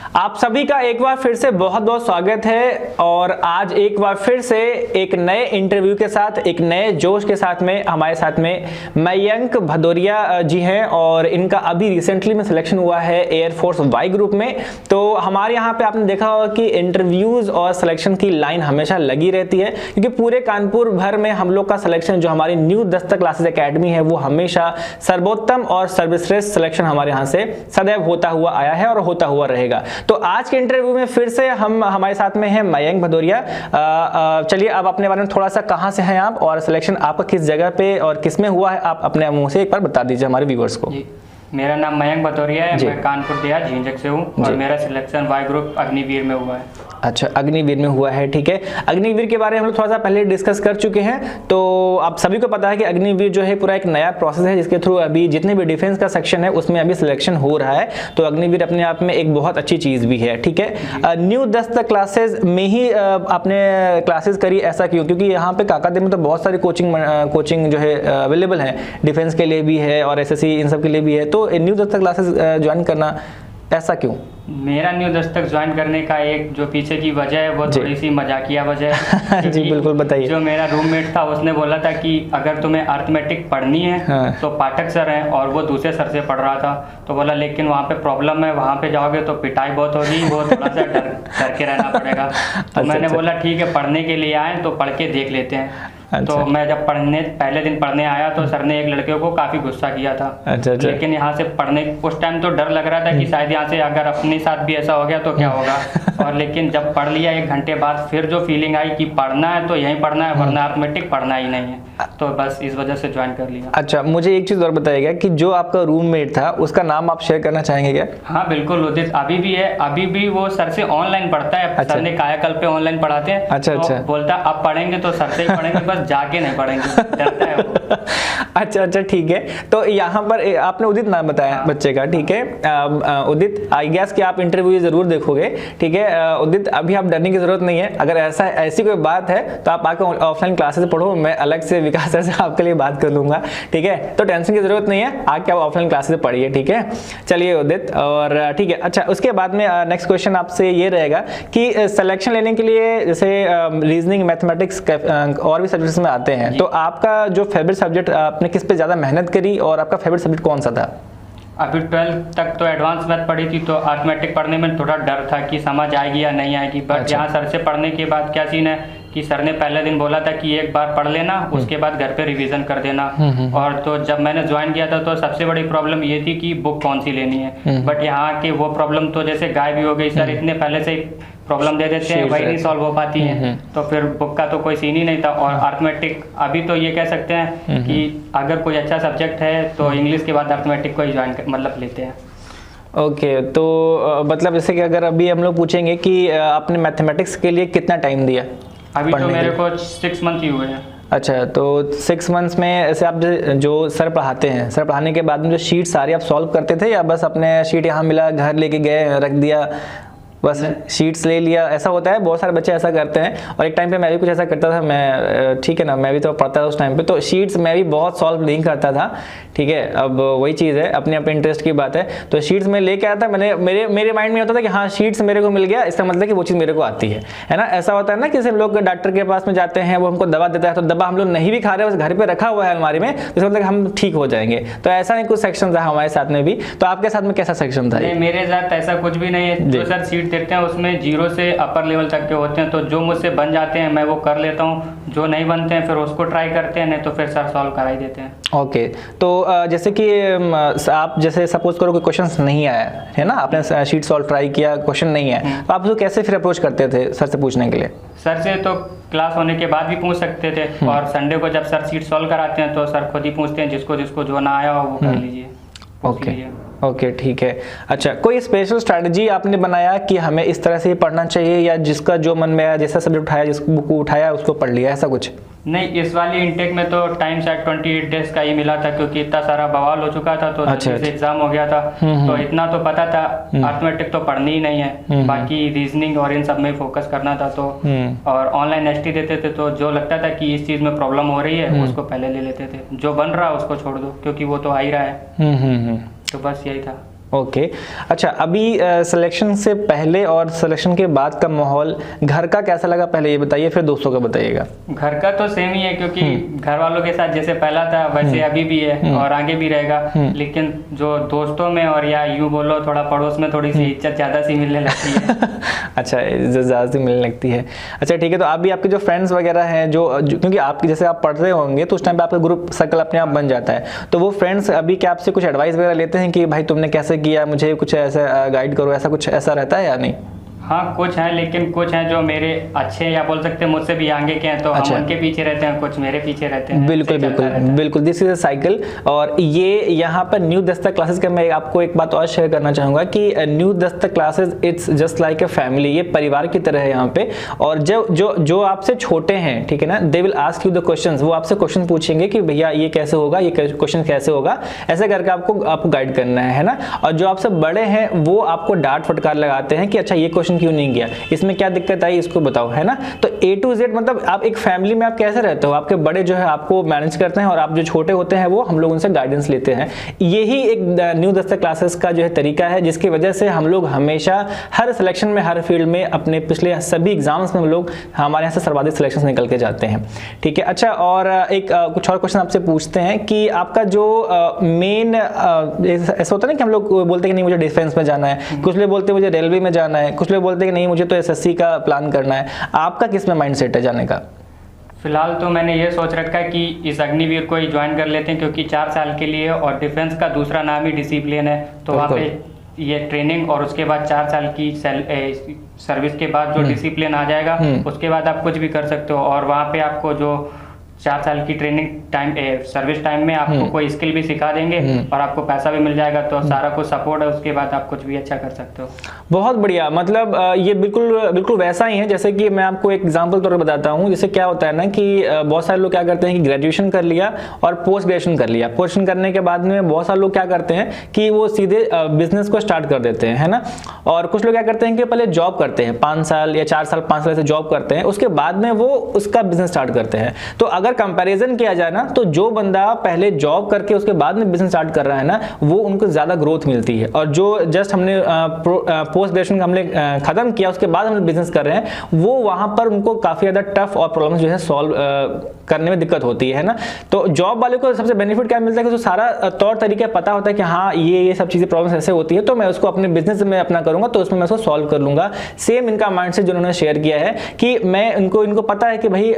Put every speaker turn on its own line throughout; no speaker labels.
आप सभी का एक बार फिर से बहुत बहुत स्वागत है और आज एक बार फिर से एक नए इंटरव्यू के साथ, एक नए जोश के साथ में हमारे साथ में मयंक भदौरिया जी हैं और इनका अभी रिसेंटली में सिलेक्शन हुआ है एयरफोर्स वाई ग्रुप में। तो हमारे यहाँ पे आपने देखा होगा कि इंटरव्यूज़ और सिलेक्शन की लाइन हमेशा लगी रहती है, क्योंकि पूरे कानपुर भर में हम लोग का सिलेक्शन जो हमारी न्यू दस्तक क्लासेस एकेडमी है वो हमेशा सर्वोत्तम और सर्वश्रेष्ठ सिलेक्शन हमारे यहाँ से सदैव होता हुआ आया है और होता हुआ रहेगा। तो आज के इंटरव्यू में फिर से हमारे साथ में हैं मयंक भदौरिया। चलिए आप अपने बारे में थोड़ा सा, कहाँ से हैं आप और सिलेक्शन आपका किस जगह पे और किस में हुआ है, आप अपने मुंह से एक बार बता दीजिए हमारे व्यूअर्स को।
मेरा नाम मयंक भदौरिया है, मैं कानपुर देहात झिंझक से हूँ और मेरा सिलेक्शन वाई ग्रुप अग्निवीर में हुआ है।
अच्छा, अग्निवीर में हुआ है, ठीक है। अग्निवीर के बारे में हम लोग थोड़ा सा पहले डिस्कस कर चुके हैं, तो आप सभी को पता है कि अग्निवीर जो है पूरा एक नया प्रोसेस है जिसके थ्रू अभी जितने भी डिफेंस का सेक्शन है उसमें अभी सिलेक्शन हो रहा है। तो अग्निवीर अपने आप में एक बहुत अच्छी चीज़ भी है, ठीक है। न्यू दस्तक क्लासेज में ही आपने क्लासेस करी, ऐसा क्यों? क्योंकि यहाँ पे काकादेव में तो बहुत सारी कोचिंग जो है अवेलेबल है, डिफेंस के लिए भी है और SSC इन सब के लिए भी है, तो न्यू दस्तक क्लासेस ज्वाइन करना ऐसा क्यों?
मेरा न्यू दस्तक ज्वाइन करने का एक जो पीछे की वजह है वो थोड़ी सी मजाकिया वजह है।
जी बिल्कुल, बताइए।
जो मेरा रूममेट था उसने बोला था कि अगर तुम्हें अर्थमेटिक पढ़नी है तो पाठक सर हैं और वो दूसरे सर से पढ़ रहा था, तो बोला लेकिन वहाँ पे प्रॉब्लम है, वहाँ पे जाओगे तो पिटाई बहुत होगी, वो थोड़ा सा डर के रहना पड़ेगा। तो मैंने बोला ठीक है, पढ़ने के लिए आए तो पढ़ के देख लेते हैं। तो मैं जब पहले दिन पढ़ने आया तो सर ने एक लड़के को काफ़ी गुस्सा किया था। लेकिन यहाँ से पढ़ने उस टाइम तो डर लग रहा था कि शायद यहाँ से अगर अपने साथ भी ऐसा हो गया तो क्या होगा। और लेकिन जब पढ़ लिया 1 घंटे बाद फिर जो फीलिंग आई कि पढ़ना है तो यहीं पढ़ना है, वरना अर्थमेटिक पढ़ना ही नहीं है, तो बस इस वजह से ज्वाइन कर लिया।
अच्छा, मुझे एक चीज़ और बताइएगा कि जो आपका रूममेट था उसका नाम आप शेयर करना चाहेंगे क्या?
हाँ बिल्कुल, उदित अभी भी है, अभी भी वो सर से ऑनलाइन पढ़ता है। सर ने कायाकल्प पे ऑनलाइन पढ़ाते हैं। अच्छा। बोलता अब पढ़ेंगे तो सर से ही पढ़ेंगे, बस जाके नहीं पढ़ेंगे, डरता है वो।
अच्छा, ठीक है। तो यहाँ पर आपने उदित नाम बताया बच्चे का, ठीक है। उदित, आई गेस कि आप इंटरव्यू जरूर देखोगे, ठीक है। उदित, अभी आप डरने की जरूरत नहीं है। अगर ऐसी कोई बात है तो आप आकर ऑफलाइन क्लासेस पढ़ो, मैं अलग से विकास सर से आपके लिए बात कर लूंगा, ठीक है। तो टेंशन की जरूरत नहीं है, आके आप ऑफलाइन क्लासेस पढ़िए, ठीक है। चलिए उदित, और ठीक है। अच्छा, उसके बाद में नेक्स्ट क्वेश्चन आपसे ये रहेगा कि सिलेक्शन लेने के लिए जैसे रीजनिंग, मैथमेटिक्स और भी सब्जेक्ट्स में आते हैं, तो आपका जो फेवरेट सब्जेक्ट, आपने किस पे ज़्यादा मेहनत करी और आपका फेवरेट सब्जेक्ट कौन सा था?
अभी 12th तक तो एडवांस मैथ पढ़ी थी, तो अर्थमेटिक पढ़ने में थोड़ा डर था कि समझ आएगी या नहीं आएगी। बट यहाँ सर से पढ़ने के बाद क्या सीन है कि सर ने पहले दिन बोला था कि एक बार पढ़ लेना, उसके बाद घर पे रिवीजन कर देना। और तो जब मैंने ज्वाइन किया था तो सबसे बड़ी प्रॉब्लम ये थी कि बुक कौन सी लेनी है। बट यहाँ के वो प्रॉब्लम तो जैसे गायब ही हो गई। सर इतने पहले से प्रॉब्लम दे देते हैं, वही नहीं सॉल्व हो पाती है, तो फिर बुक का तो कोई सीन ही नहीं था। और अर्थमेटिक अभी तो ये कह सकते हैं कि अगर कोई अच्छा सब्जेक्ट है तो इंग्लिश के बाद अर्थमेटिक को ही ज्वाइन मतलब लेते हैं।
ओके, तो मतलब जैसे कि अगर अभी हम लोग पूछेंगे कि आपने मैथमेटिक्स के लिए कितना टाइम दिया?
अभी तो मेरे को 6 मंथ ही हुए हैं।
अच्छा, तो 6 मंथ्स में ऐसे आप जो सर पढ़ाते हैं, सर पढ़ाने के बाद में जो शीट सारी आप सॉल्व करते थे या बस अपने शीट यहाँ मिला, घर लेके गए, रख दिया, बस शीट्स ले लिया? ऐसा होता है, बहुत सारे बच्चे ऐसा करते हैं और एक टाइम पे मैं भी कुछ ऐसा करता था। मैं, ठीक है ना, मैं भी तो पढ़ता था उस टाइम पे, तो शीट्स मैं भी बहुत सॉल्व नहीं करता था, ठीक है। अब वही चीज़ है, अपने अपने इंटरेस्ट की बात है। तो शीट्स में लेके आया था, मेरे माइंड में होता था कि हाँ शीट्स मेरे को मिल गया, इसका मतलब कि वो चीज़ मेरे को आती है ना। ऐसा होता है ना कि हम लोग डॉक्टर के पास में जाते हैं, वो हमको दवा देता है, तो दवा हम लोग नहीं भी खा रहे हैं, बस घर पर रखा हुआ है अलमारी में, इसका मतलब हम ठीक हो जाएंगे। तो ऐसा नहीं, कुछ सेक्शन था हमारे साथ में भी। तो आपके साथ में कैसा सेक्शन था?
मेरे साथ ऐसा कुछ भी नहीं है। जो सर सीट देते हैं उसमें 0 से अपर लेवल तक के होते हैं, तो जो मुझसे बन जाते हैं मैं वो कर लेता हूँ, जो नहीं बनते हैं फिर उसको ट्राई करते हैं, नहीं तो फिर सर सॉल्व करा ही देते हैं।
ओके, तो जैसे कि आप जैसे सपोज करो कोई क्वेश्चन नहीं आया है ना, आपने शीट सॉल्व ट्राई किया, क्वेश्चन नहीं है, तो आप उसको कैसे फिर अप्रोच करते थे सर से पूछने के लिए?
सर से तो क्लास होने के बाद भी पूछ सकते थे, और संडे को जब सर शीट सॉल्व कराते हैं तो सर खुद ही पूछते हैं, जिसको जिसको जो ना आया हो वो कर लीजिए।
ओके, ठीक है। अच्छा, कोई स्पेशल स्ट्रैटेजी आपने बनाया कि हमें इस तरह से ही पढ़ना चाहिए, या जिसका जो मन में आया, जैसा सब्जेक्ट उठाया, जिस बुक उठाया उसको पढ़ लिया, ऐसा कुछ?
नहीं, इस वाली इनटेक में तो टाइम सेट 28 डेज का ही मिला था, क्योंकि इतना सारा बवाल हो चुका था, तो एग्जाम हो गया था। तो इतना तो पता था, अर्थमेटिक तो पढ़नी ही नहीं है, बाकी रीजनिंग और इन सब में फोकस करना था। तो और ऑनलाइन एसटी देते थे, तो जो लगता था कि इस चीज में प्रॉब्लम हो रही है उसको पहले ले लेते थे, जो बन रहा उसको छोड़ दो, क्योंकि वो तो आ ही रहा है। तो बस यही था।
ओके अच्छा, अभी सिलेक्शन से पहले और सिलेक्शन के बाद का माहौल घर का कैसा लगा, पहले ये बताइए, फिर दोस्तों का बताइएगा।
घर का तो सेम ही है, क्योंकि घर वालों के साथ जैसे पहला था वैसे अभी भी है और आगे भी रहेगा, लेकिन जो दोस्तों में और या यूं बोलो थोड़ा पड़ोस में थोड़ी सी इज्जत ज्यादा सी मिलने लगती है।
अच्छा, इज्जत ज़्यादा सी मिलने लगती है। अच्छा ठीक है, तो आप भी आपके जो फ्रेंड्स वगैरह हैं जो क्योंकि आप जैसे आप पढ़ रहे होंगे तो उस टाइम पे आपका ग्रुप सर्कल अपने आप बन जाता है, तो वो फ्रेंड्स अभी क्या आपसे कुछ एडवाइस वगैरह लेते हैं कि भाई तुमने कैसे किया, मुझे कुछ ऐसा गाइड करो, ऐसा कुछ ऐसा रहता है या नहीं?
हाँ कुछ हैं, लेकिन कुछ हैं जो मेरे अच्छे या बोल सकते हैं मुझसे भी आगे के हैं, तो हम उनके पीछे रहते हैं, कुछ मेरे पीछे रहते हैं।
बिल्कुल बिल्कुल बिल्कुल, दिस इज अ साइकिल। और ये यहाँ पर न्यू दस्तक क्लासेस का मैं आपको एक बात और शेयर करना चाहूँगा कि new Dastak classes it's just like a family, ये परिवार की तरह है यहाँ पे। और जो आपसे छोटे हैं, ठीक है ना, they will ask you the questions, वो आपसे क्वेश्चन पूछेंगे कि भैया ये कैसे होगा, ये क्वेश्चन कैसे होगा, ऐसे करके आपको गाइड करना है ना। और जो आपसे बड़े हैं वो आपको डांट फटकार लगाते हैं कि अच्छा ये क्वेश्चन क्यों नहीं किया, इसमें क्या दिक्कत आई, इसको बताओ, है ना। तो A to Z मतलब आप एक फैमिली में आप कैसे रहते हो, आपके बड़े जो है आपको मैनेज करते हैं और आप जो छोटे होते हैं वो हम लोग उनसे गाइडेंस लेते हैं। यही एक न्यू दस्तक क्लासेस का जो है तरीका है, जिसकी वजह से हम लोग हमेशा हर सिलेक्शन में, हर फील्ड में, अपने पिछले सभी एग्जाम्स में हम लोग, हमारे यहाँ से सर्वाधिक सिलेक्शन निकल के जाते हैं, ठीक है। अच्छा, और एक कुछ और क्वेश्चन आपसे पूछते हैं कि आपका जो मेन ऐसा होता है ना कि हम लोग बोलते हैं कि नहीं मुझे डिफेंस में जाना है, कुछ लोग बोलते हैं मुझे रेलवे में जाना है, कुछ लोग बोलते हैं कि नहीं मुझे तो एसएससी का प्लान करना है, आपका किस में माइंडसेट है जाने का?
फिलहाल तो मैंने ये सोच रखा है कि इस अग्निवीर को ही ज्वाइन कर लेते हैं, क्योंकि 4 साल के लिए, और डिफेंस का दूसरा नाम ही डिसिप्लिन है, तो वहाँ पे ये ट्रेनिंग और उसके बाद 4 साल की सर्विस के बाद जो डिसिप्लिन आ जाएगा, उसके बाद आप कुछ भी कर सकते हो। और वहाँ पे आपको जो 4 साल की ट्रेनिंग टाइम सर्विस टाइम में आपको कोई स्किल भी सिखा देंगे और आपको पैसा भी मिल जाएगा, तो सारा कुछ सपोर्ट है, उसके बाद आप कुछ भी अच्छा कर सकते हो।
बहुत बढ़िया, मतलब ये बिल्कुल वैसा ही है जैसे कि मैं आपको एक एग्जांपल तौर पर बताता हूँ। जैसे क्या होता है ना कि बहुत सारे लोग क्या करते हैं कि ग्रेजुएशन कर लिया और पोस्ट ग्रेजुएशन कर लिया, पोस्ट ग्रेजुएशन करने के बाद में बहुत सारे लोग क्या करते हैं कि वो सीधे बिजनेस को स्टार्ट कर देते हैं, है ना। और कुछ लोग क्या करते हैं कि पहले जॉब करते हैं 5 साल या 4 साल 5 साल से जॉब करते हैं, उसके बाद में वो उसका बिजनेस स्टार्ट करते हैं। तो अगर कंपैरिजन किया जाए ना, तो जो बंदा पहले जॉब करके उसके बाद में बिजनेस स्टार्ट कर रहा है ना, वो उनको ज्यादा ग्रोथ मिलती है। और जो जस्ट हमने पोस्ट ग्रेजुएशन हमने खत्म किया उसके बाद हम बिजनेस कर रहे हैं, वो वहां पर उनको काफी ज्यादा टफ और प्रॉब्लम जो है सॉल्व करने में दिक्कत होती है ना। तो जॉब वाले को सबसे बेनिफिट क्या मिलता है कि उसको सारा तौर तरीका पता होता है कि हाँ ये सब चीजें प्रॉब्लम्स ऐसे होती है, तो मैं उसको अपने बिजनेस में अपना करूंगा, तो उसमें मैं उसको सॉल्व कर लूंगा। सेम इनका माइंडसेट जो उन्होंने शेयर किया है कि मैं इनको पता है कि भाई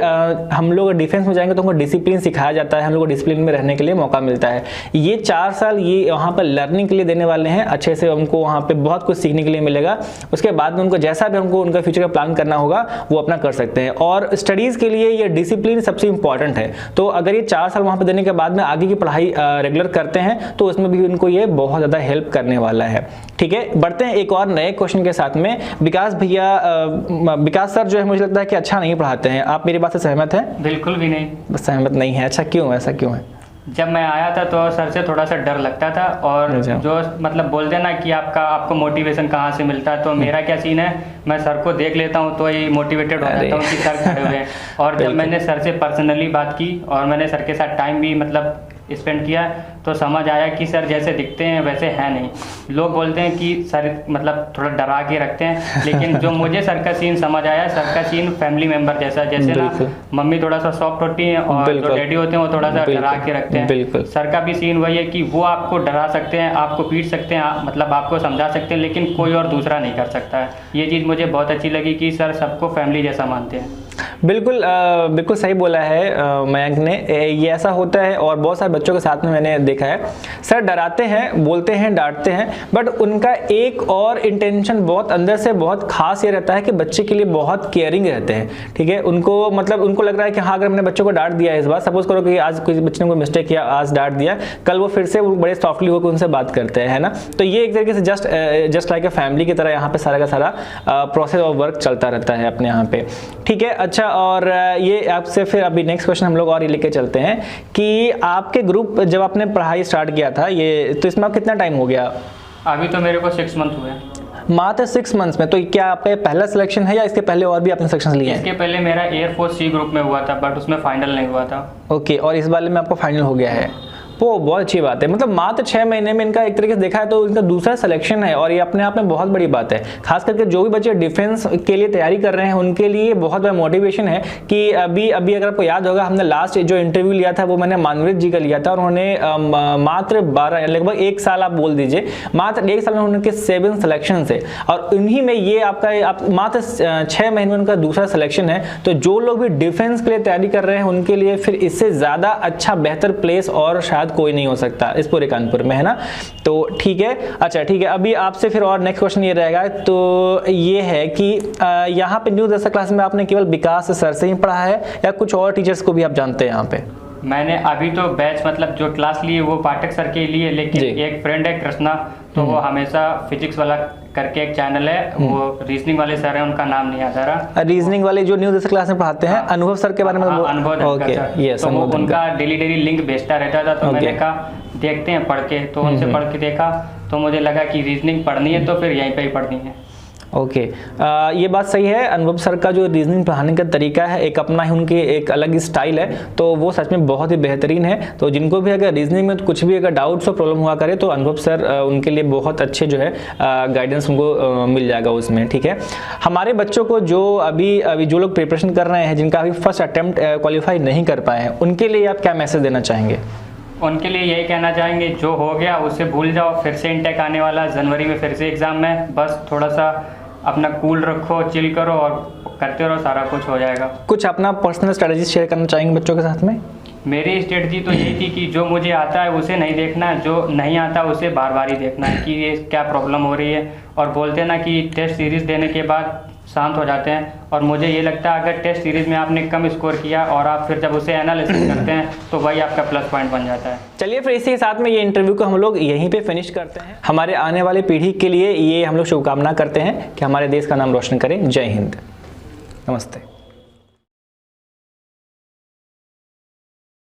हम लोग डिफेंस में जाएंगे तो हमको डिसिप्लिन सिखाया जाता है, हम लोग को डिसिप्लिन में रहने के लिए मौका मिलता है। ये 4 साल ये वहाँ पर लर्निंग के लिए देने वाले हैं, अच्छे से उनको वहाँ पे बहुत कुछ सीखने के लिए मिलेगा। उसके बाद में उनको जैसा भी हमको उनका फ्यूचर का प्लान करना होगा वो अपना कर सकते हैं। और स्टडीज के लिए ये डिसिप्लिन सबसे इंपॉर्टेंट है। तो अगर ये 4 साल वहाँ पे देने के बाद में आगे की पढ़ाई रेगुलर करते हैं तो उसमें भी उनको ये बहुत ज़्यादा हेल्प करने वाला है, ठीक है। बढ़ते हैं एक और नए क्वेश्चन के साथ में। विकास विकास सर जो है मुझे लगता है कि अच्छा नहीं पढ़ाते हैं, आप मेरी बात से सहमत हैं?
बिल्कुल भी नहीं।
सहमत नहीं है? अच्छा क्यों, ऐसा क्यों है?
जब मैं आया था तो सर से थोड़ा सा डर लगता था, और जो मतलब बोलते हैं ना कि आपको मोटिवेशन कहाँ से मिलता है, तो मेरा क्या सीन है, मैं सर को देख लेता हूँ तो ही मोटिवेटेड हो जाता हूँ कि सर खड़े हुए हैं। और जब मैंने सर से पर्सनली बात की और मैंने सर के साथ टाइम भी मतलब स्पेंड किया, तो समझ आया कि सर जैसे दिखते हैं वैसे हैं नहीं। लोग बोलते हैं कि सर मतलब थोड़ा डरा के रखते हैं, लेकिन जो मुझे सर का सीन समझ आया, सर का सीन फैमिली मेंबर जैसा, जैसे ना मम्मी थोड़ा सा सॉफ्ट होती हैं और जो डैडी होते हैं वो थोड़ा सा डरा के रखते हैं, सर का भी सीन वही है कि वो आपको डरा सकते हैं, आपको पीट सकते हैं, मतलब आपको समझा सकते हैं, लेकिन कोई और दूसरा नहीं कर सकता है। ये चीज़ मुझे बहुत अच्छी लगी कि सर सबको फैमिली जैसा मानते हैं।
बिल्कुल सही बोला है मयंक ने, ये ऐसा होता है और बहुत सारे बच्चों के साथ में मैंने देखा है। सर डराते हैं, बोलते हैं, डांटते हैं, बट उनका एक और इंटेंशन बहुत अंदर से बहुत खास ये रहता है कि बच्चे के लिए बहुत केयरिंग रहते हैं, ठीक है। उनको मतलब उनको लग रहा है कि हाँ अगर मैंने बच्चों को डांट दिया है इस बार, सपोज करो कि आज किसी बच्चे ने कोई मिस्टेक किया, आज डांट दिया, कल वो फिर से वो बड़े सॉफ्टली होकर उनसे बात करते हैं, है ना। तो ये एक तरीके से जस्ट लाइक ए फैमिली की तरह यहाँ पे सारा का सारा प्रोसेस ऑफ वर्क चलता रहता है अपने यहाँ पे, ठीक है। अच्छा, और ये आपसे फिर अभी नेक्स्ट क्वेश्चन हम लोग और ये लेके चलते हैं कि आपके ग्रुप जब आपने पढ़ाई स्टार्ट किया था ये, तो इसमें आप कितना टाइम हो गया?
अभी तो मेरे को 6 मंथ हुए।
मात्र 6 मंथ्स में? तो क्या आपका पहला सिलेक्शन है या इसके पहले और भी आपने सिलेक्शन लिए हैं?
इसके पहले मेरा एयरफोर्स सी ग्रुप में हुआ था, बट उसमें फाइनल नहीं हुआ था।
ओके, और इस वाले में आपको फाइनल हो गया है? वो बहुत अच्छी बात है, मतलब मात्र 6 महीने में इनका एक तरीके से देखा है तो इनका दूसरा सिलेक्शन है, और ये अपने आप में बहुत बड़ी बात है। खास करके जो भी बच्चे डिफेंस के लिए तैयारी कर रहे हैं उनके लिए बहुत बड़ा मोटिवेशन है कि अभी अगर आपको याद होगा, हमने लास्ट जो इंटरव्यू लिया था वो मैंने मानवीर जी का लिया था, और उन्होंने मात्र 12 लगभग 1 साल आप बोल दीजिए, मात्र 1 साल में उनके 7 सिलेक्शन है, और उन्हीं में ये आपका मात्र 6 महीने में उनका दूसरा सिलेक्शन है। तो जो लोग भी डिफेंस के लिए तैयारी कर रहे हैं उनके लिए फिर इससे ज्यादा अच्छा बेहतर प्लेस और शायद कोई नहीं हो सकता इस पूरे कानपुर में, है ना। तो ठीक है, अच्छा ठीक है, अभी आपसे फिर और नेक्स्ट क्वेश्चन ये रहेगा, तो ये है कि यहाँ पे न्यू 10 क्लास में आपने केवल विकास सर से ही पढ़ा है या कुछ और टीचर्स को भी आप जानते हैं यहाँ पे?
मैंने अभी तो बैच मतलब जो क्लास ली है वो पाठक सर के लिए, लेकिन एक फ्रेंड है कृष्णा, तो वो हमेशा फिजिक्स वाला करके एक चैनल है, वो रीजनिंग वाले सर है, उनका नाम नहीं याद आ रहा।
रीजनिंग वाले जो न्यू 10 क्लास में पढ़ाते हैं, अनुभव सर के बारे में?
अनुभव, तो वो उनका डेली लिंक भेजता रहता था, तो मैंने कहा देखते हैं पढ़ के, तो उनसे पढ़ के देखा तो मुझे लगा कि रीजनिंग पढ़नी है तो फिर यहीं पे ही पढ़नी है।
ओके, ये बात सही है। अनुभव सर का जो रीजनिंग पढ़ाने का तरीका है, एक अपना ही उनके एक अलग स्टाइल है, तो वो सच में बहुत ही बेहतरीन है। तो जिनको भी अगर रीजनिंग में कुछ भी अगर डाउट्स और प्रॉब्लम हुआ करे तो अनुभव सर उनके लिए बहुत अच्छे जो है गाइडेंस उनको मिल जाएगा उसमें, ठीक है। हमारे बच्चों को जो अभी जो लोग प्रिपरेशन कर रहे हैं, जिनका अभी फर्स्ट अटेम्प्ट क्वालिफाई नहीं कर पाए हैं, उनके लिए आप क्या मैसेज देना चाहेंगे?
उनके लिए यही कहना चाहेंगे, जो हो गया उसे भूल जाओ, फिर से इंटेक आने वाला, जनवरी में फिर से एग्जाम है, बस थोड़ा सा अपना कूल रखो, चिल करो और करते रहो, सारा कुछ हो जाएगा।
कुछ अपना पर्सनल स्ट्रेटजी शेयर करना चाहेंगे बच्चों के साथ में?
मेरी स्ट्रेटजी तो यही थी कि जो मुझे आता है उसे नहीं देखना, जो नहीं आता उसे बार बार ही देखना है कि ये क्या प्रॉब्लम हो रही है। और बोलते हैं ना कि टेस्ट सीरीज देने के बाद शांत हो जाते हैं, और मुझे ये लगता है अगर टेस्ट सीरीज में आपने कम स्कोर किया और आप फिर जब उसे एनालिसिस करते हैं तो वही आपका प्लस पॉइंट बन जाता है।
चलिए फिर इसी के साथ में ये इंटरव्यू को हम लोग यहीं पे फिनिश करते हैं। हमारे आने वाले पीढ़ी के लिए ये हम लोग शुभकामना करते हैं कि हमारे देश का नाम रोशन करें। जय हिंद, नमस्ते।